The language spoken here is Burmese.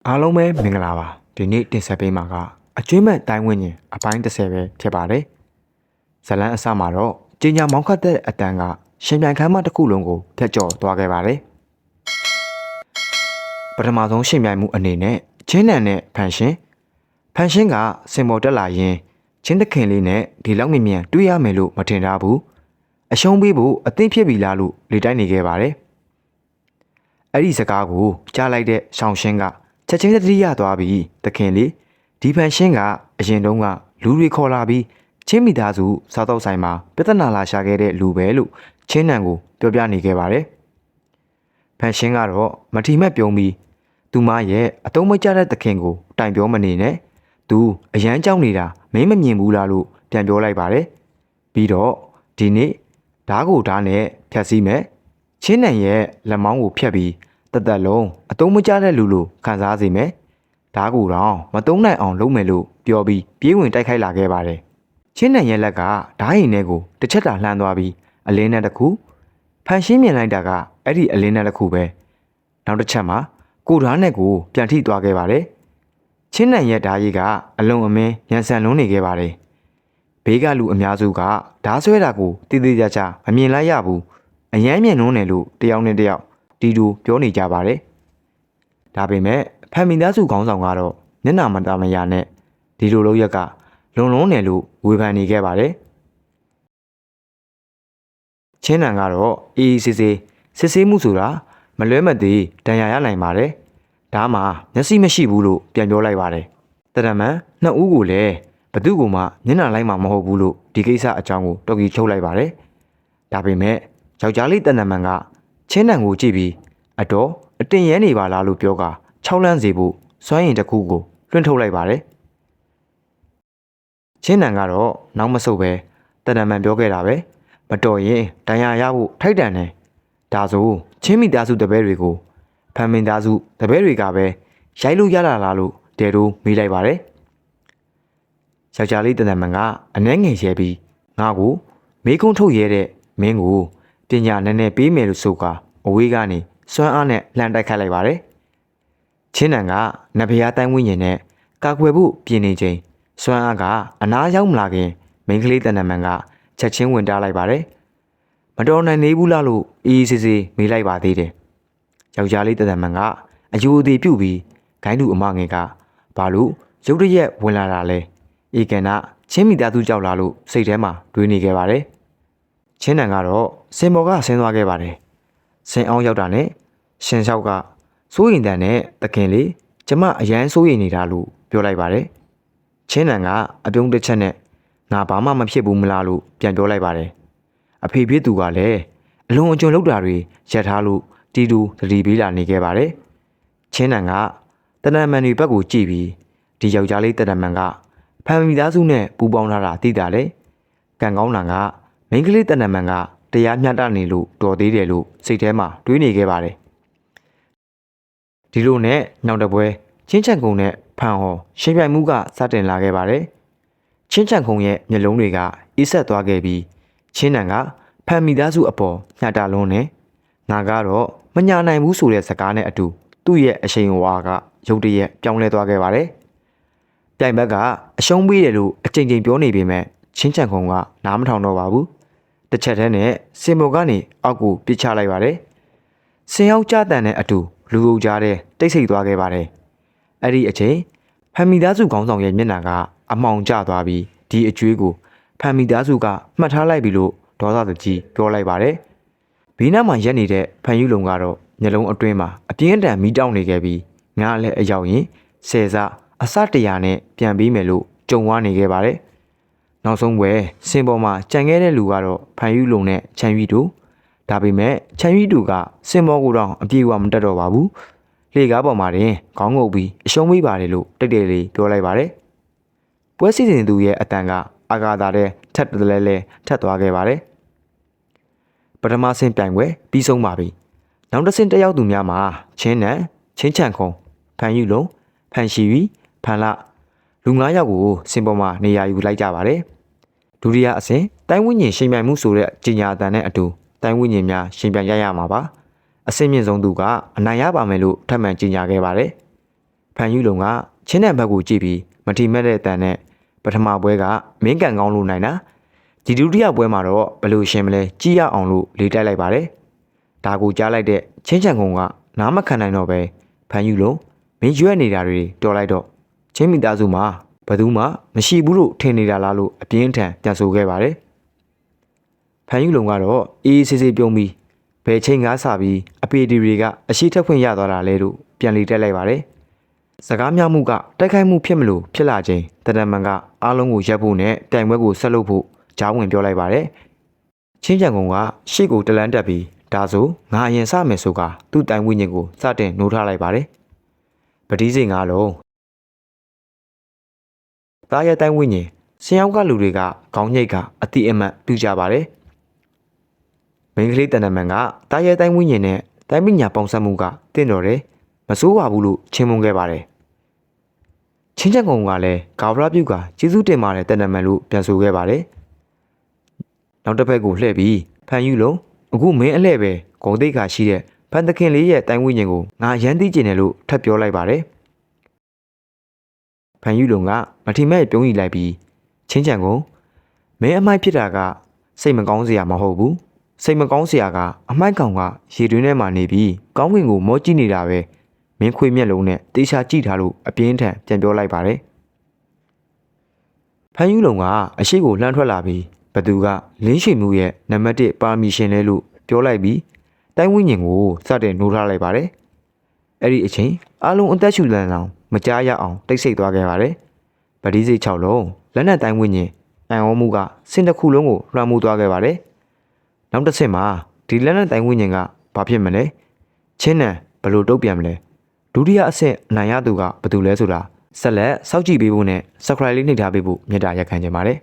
အားလုံးပဲမင်္ဂလာပါဒီနေ့တင်ဆက်ပေးမှာကအကျွေးမဲ့တိုင်းဝင်းကျင်အပိုင်း30ပဲဖြစ်ပါတယ်ဇလန်းအစမှာတော့ကျင်းညာမောင်းခတ်တဲ့အတန်ကရှင်ပြန်ခမ်းမတစ်ခုလုံးကိုဖျက်ကျော်သွားခဲ့ပါတယ်ပထမဆုံးရှင်ပြန်မှုအနေနဲ့ချင်းနံနဲ့ဖန်ရှင်းကစင်ပေါ်တက်လာရင်ချင်းတခင်လေးနဲ့ဒီလောက်မြင်မြန်တွေ့ရမယ်လို့မထင်ထားဘူးအရှုံးပေးဖို့အသင့်ဖြစ်ပြီလားလို့လေတိုက်နေခဲ့ပါတယ်အဲ့ဒီစကားကိုကြားလိုက်တဲ့ရှောင်းရှင်းကချက်ချင်းသတိရသွားပြီးတခင်လေးဒီဖန်ရှင်းကအရင်တုန်းကလူတွေခေါ်လာပြီးချင်းမိသားစုစားတော့ဆိုင်မှာပြဿနာလာရှာခဲ့တဲ့လူပဲလို့ချင်းနံကိုပြောပြနေခဲ့ပါတယ်ဖန်ရှင်းကတော့မထီမဲ့ပြုံးပြီးသူမရဲ့အတုံးမကျတဲ့တခင်ကိုတိုင်ပြောမနေနဲ့သူအရန်ကြောက်နေတာမင်းမမြင်ဘူးလားလို့ပြန်ပြောလိုက်ပါတယ်ပြီးတော့ဒီနေ့ဓားကိုဓားနဲ့ဖြတ်စည်းမယ်ချင်းနံရဲ့လက်မောင်းကိုဖြတ်ပြီးတသက်လုံးအတုံးမကျတဲ့လူလိုခံစားစေမယ်ဓားကိုတော့မတုံးနိုင်အောင်လုပ်မယ်လို့ပြောပြီးပြေးဝင်တိုက်ခိုက်လာခဲ့ပါတယ်ချင်းနံရဲ့လက်ကဓားရင်ထဲကိုတစ်ချက်တာလှမ်းသွားပြီးအလင်းနဲ့တစ်ခုဖန်ရှင်းမြင်လိုက်တာကအဲ့ဒီအလင်းနဲ့တစ်ခုပဲနောက်တစ်ချက်မှာကိုဓားနဲ့ကိုပြန်ထိသွားခဲ့ပါတယ်ချင်းနံရဲ့ဓားရည်ကအလုံးအမင်းရန်ဆန်လုံးနေခဲ့ပါတယ်ဘေးကလူအများစုကဓားဆွဲတာကိုတိတိကျကျမမြင်လိုက်ရဘူးအယမ်းမြင်နှုံးတယ်လို့တယောက်နဲ့တယောက်တီတူပြောနေကြပါတယ်ဒါပေမဲ့ဖန်မီသားစုခေါင်းဆောင်ကတော့မျက်နှာမတမရနဲ့ဒီလိုလုပ်ရက်ကလွန်တယ်လို့ဝေဖန်နေခဲ့ပါတယ်ချင်းနံကတော့အေးစစ်ဆေးမှုဆိုတာမလွဲမသွေဒဏ်ရာရနိုင်ပါတယ်ဒါမှမျက်စိမရှိဘူးလို့ပြန်ပြောလိုက်ပါတယ်တရမန်နှစ်ဦးကိုလည်းဘသူ့ကိုမှမျက်နှာလိုက်မှာမဟုတ်ဘူးလို့ဒီကိစ္စအကြောင်းကိုတော်ကြီးချုပ်လိုက်ပါတယ်ဒါပေမဲ့ယောက်ျားလေးတဏ္ဍမန်ကချင်းနံကိုကြည့်ပြီးအတော်အတင်ရဲနေပါလားလို့ပြောက6လန်းစီဖို့စွမ်းရင်တစ်ခုကိုလွှင့်ထုတ်လိုက်ပါတယ်ချင်းနံကတော့နောက်မဆုတ်ပဲတဏ္ဍမန်ပြောခဲ့တာပဲမတော်ရင်ဒဏ်ရာရဖို့ထိုက်တန်တယ်ဒါဆိုချင်းမိသားစုတပည့်တွေကိုဖန်မင်းသားစုတပည့်တွေကပဲရိုက်လို့ရလာလားလို့တဲတို့မေးလိုက်ပါတယ်ယောက်ျားလေးတဏ္ဍမန်ကအနှဲငယ်ရဲပြီးငါ့ကိုမေးခွန်းထုတ်ရဲတဲ့မင်းကိုပညာနည်းနည်းပေးမယ်လို့ဆိုကအဝေးကနေစွမ်းအားနဲ့လှမ်းတိုက်ခိုက်လိုက်ပါတယ်ချင်းနံကနဖျားတိုင်းဝင်းကျင်နဲ့ကာကွယ်ဖို့ပြင်နေချိန်စွမ်းအားကအနားရောက်မလာခင်မိန်းကလေးတဏ္ဍမန်ကချက်ချင်းဝင်တားလိုက်ပါတယ်မတော်နိုင်နေဘူးလားလို့အေးစစ်မေးလိုက်ပါသေးတယ်ယောက်ျားလေးတဏ္ဍမန်ကအယူအသေးပြုတ်ပြီးဂိုင်းသူအမငယ်ကဘာလို့ရုတ်တရက်ဝင်လာတာလဲဧကန်ကချင်းမိသားစုကြောက်လာလို့စိတ်ထဲမှာတွေးနေခဲ့ပါတယ်ချင်းနံကတော့စင်ပေါ်ကဆင်းသွားခဲ့ပါတယ်ဆင်အောင်ရောက်တာနဲ့ရှင်လျှောက်ကစိုးရင်တန်နဲ့တခင်လေးကျမအရန်စိုးရင်နေတာလို့ပြောလိုက်ပါတယ်ချင်းနံကအပြုံးတစ်ချက်နဲ့ငါဘာမှမဖြစ်ဘူးမလားလို့ပြန်ပြောလိုက်ပါတယ်အဖေဖြစ်သူကလည်းအလွန်အကျွံလောက်တာတွေရက်ထားလို့တီတူသတိပေးလာနေခဲ့ပါတယ်ချင်းနံကတဏ္ဍမန်တွေဘက်ကိုကြည့်ပြီးဒီယောက်ျားလေးတဏ္ဍမန်ကဖန်မိသားစုနဲ့ပူပေါင်းလာတာသိတာလေကံကောင်းတာကမိန်းကလေးတဏ္ဍမန်ကတရားမျှတနေလို့တော်သေးတယ်လို့စိတ်ထဲမှာတွေးနေခဲ့ပါတယ်ဒီလိုနဲ့နောက်တစ်ပွဲချင်းချန်ကုံနဲ့ဖန်ဟောရှင်ပြိုင်မှုကစတင်လာခဲ့ပါတယ်ချင်းချန်ကုံရဲ့မျက်လုံးတွေကအေးဆက်သွားခဲ့ပြီးချင်းနံကဖန်မိသားစုအပေါ်ညှတာလုံးနဲ့ငါကတော့မညာနိုင်ဘူးဆိုတဲ့စကားနဲ့အတူသူ့ရဲ့အရှိန်ဝါကရုတ်တရက်ပြောင်းလဲသွားခဲ့ပါတယ်ပြိုင်ဘက်ကအရှုံးပေးတယ်လို့အကြိမ်ကြိမ်ပြောနေပေမဲ့ချင်းချန်ကုံကနားမထောင်တော့ပါဘူးတစ်ချက်တည်းနဲ့စင်မော်ကနေအောက်ကိုပစ်ချလိုက်ပါတယ်စင်ရောက်ကြတန်တဲ့အတူလူအုပ်ကြားတဲ့တိတ်ဆိတ်သွားခဲ့ပါတယ်အဲ့ဒီအချိန်ဖန်မီသားစုခေါင်းဆောင်ရဲ့မျက်နှာကအမှောင်ကျသွားပြီးဒီအကျွေးကိုဖန်မီသားစုကမှတ်ထားလိုက်ပြီလို့ဒေါသတကြီးပြောလိုက်ပါတယ်ဘေးနားမှာရက်နေတဲ့ဖန်ယူလုံကတော့မျက်လုံးအတွင်းမှာအပြင်းအထန်မီးတောက်နေခဲ့ပြီးငါလည်းအရောက်ရင်ဆယ်စားအစတရာနဲ့ပြန်ပြီးမယ်လို့ကြုံဝါနေခဲ့ပါတယ်နောက်ဆုံးပွဲစင်ပေါ်မှာကြံခဲ့တဲ့လူကတော့ဖန်ယူလုံနဲ့ချန်ယူတူဒါပေမဲ့ချန်ယူတူကစင်ပေါ်ကိုတော့အပြေအဝမတက်တော့ပါဘူးလေကားပေါ်မှာတင်ခေါင်းငုပ်ပြီးအရှုံးပေးပါတယ်လို့တိတ်တိတ်လေးပြောလိုက်ပါတယ်ပွဲစီစဉ်သူရဲ့အတန်ကအာဃာတတဲ့ထက်တလဲလဲထက်သွားခဲ့ပါတယ်ပထမဆင့်ပြိုင်ပွဲပြီးဆုံးပါပြီနောက်တစ်ဆင့်တက်ရောက်သူများမှာချင်းနံချင်းချန်ခုံဖန်ယူလုံဖန်ရှိပြီးဖန်လလူ9ယောက်ကိုစင်ပေါ်မှာနေရာယူလိုက်ကြပါတယ်ဒုတိယအဆင့်တိုင်းဝိညာဉ်ရှင်ပြိုင်မှုဆိုတဲ့ကြီးညာအတန်နဲ့အတူတိုင်းဝိညာဉ်များရှင်ပြိုင်ရမှာပါအဆင့်မြင့်ဆုံးသူကအနိုင်ရပါမယ်လို့ထပ်မံကြီးညာခဲ့ပါတယ် ဖန်ယူလုံကချင်းတဲ့ဘက်ကိုကြည့်ပြီးမထီမဲ့တဲ့အတန်နဲ့ပထမပွဲကမင်းကန်ကောင်းလို့နိုင်တာဒီဒုတိယပွဲမှာတော့ဘလို့ရှင်မလဲကြည့်ရအောင်လို့လေးတိုက်လိုက်ပါတယ်ဒါကိုကြားလိုက်တဲ့ချင်းချန်ကုံကနားမခံနိုင်တော့ပဲဖန်ယူလုံမင်းရွက်နေတာတွေတော်လိုက်တော့ချင်းမိသားစုမှာဘသူမှမရှိဘူးလို့ထင်နေတာလားလို့အပြင်းထန်ပြန်ဆိုခဲ့ပါတယ်ဖန်ယူလုံကတော့အေးဆေးဆေးပြုံးပြီးဘယ်ချိန်ကားစပြီးအပေဒီတွေကအရှိထက်ဖွင့်ရသွားတာလဲလို့ပြန်လေတက်လိုက်ပါတယ်စကားများမှုကတိုက်ခိုက်မှုဖြစ်မလို့ဖြစ်လာခြင်းတဒမန်ကအားလုံးကိုရပ်ဖို့နဲ့တိုင်ပွဲကိုဆက်လုပ်ဖို့ကြားဝင်ပြောလိုက်ပါတယ်ချင်းချန်ကုံကရှေ့ကိုတလန်းတက်ပြီးဒါဆိုငါအရင်စမယ်ဆိုကသူ့တိုင်ဝိညာဉ်ကိုစတင်နှိုးထားလိုက်ပါတယ်ပတိစိန်ကားလုံးသားရဲ့တိုင်ဝိညာဉ်ဆင်ရောက်ကလူတွေကခေါင်းညိတ်ကအတိအမှတ်ပြုကြပါတယ်မိန်းကလေးတန်တမန်ကတားရဲတိုင်းဝိညာဉ်နဲ့တိုင်းပညာပေါင်းစပ်မှုကတင့်တော်တယ်မစိုးပါဘူးလို့ချင်းမုန်းခဲ့ပါတယ်ချင်းချက်ကုံကလည်းဂါဗရာပြုတ်ကကျေးဇူးတင်ပါတယ်တန်တမန်လို့ပြန်ဆိုခဲ့ပါတယ်နောက်တစ်ဖက်ကိုလှည့်ပြီးဖန်ယူလုံးအခုမင်းအလှဲ့ပဲဂုံတိတ်ခါရှိတဲ့ဖန်သခင်လေးရဲ့တိုင်းဝိညာဉ်ကိုငါရမ်းသိကျင်တယ်လို့ထပ်ပြောလိုက်ပါတယ်ဖန်ယူလုံးကမထီမဲ့ပြုံးရီလိုက်ပြီးချင်းချန်ကုံမင်းအမိုက်ဖြစ်တာကစိတ်မကောင်းစရာမဟုတ်ဘူးစိတ်မကောင်းစရာကအမိုက်ကောင်ကရေတွင်းထဲမှာနေပြီးကောင်းကင်ကိုမောကြည့်နေတာပဲမင်းခွေမျက်လုံးနဲ့တေချာကြည့်ထားလို့အပြင်းထန်ပြန်ပြောလိုက်ပါတယ်ဖန်ယူလုံကအရှိကိုလှမ်းထွက်လာပြီးဘသူကလင်းရှိမှုရဲ့နံပါတ်1ပါမီရှင်လဲလို့ပြောလိုက်ပြီးတိုင်းဝိညာဉ်ကိုစတင်နှိုးထားလိုက်ပါတယ်အဲ့ဒီအချိန်အားလုံးအသက်ရှူလန်အောင်မကြားရအောင်တိတ်ဆိတ်သွားခဲ့ပါတယ်ဗတိစိတ်6လုံးလက်နက်တိုင်းဝိညာဉ်အံ့ဩမှုကစင်တစ်ခုလုံးကိုလွှမ်းမိုးသွားခဲ့ပါတယ်နောက်တစ်ဆင့်မှာဒီလက်နက်တိုင်းဝိညာဉ်ကဘာဖြစ်မလဲချင်းနံဘလို့တုတ်ပြန်မလဲဒုတိယအဆင့်အနိုင်ရသူကဘယ်သူလဲဆိုတာဆက်လက်စောင့်ကြည့်ပေးဖို့နဲ့ subscribe လေးနှိပ်ထားပေးဖို့မေတ္တာရပ်ခံချင်ပါတယ်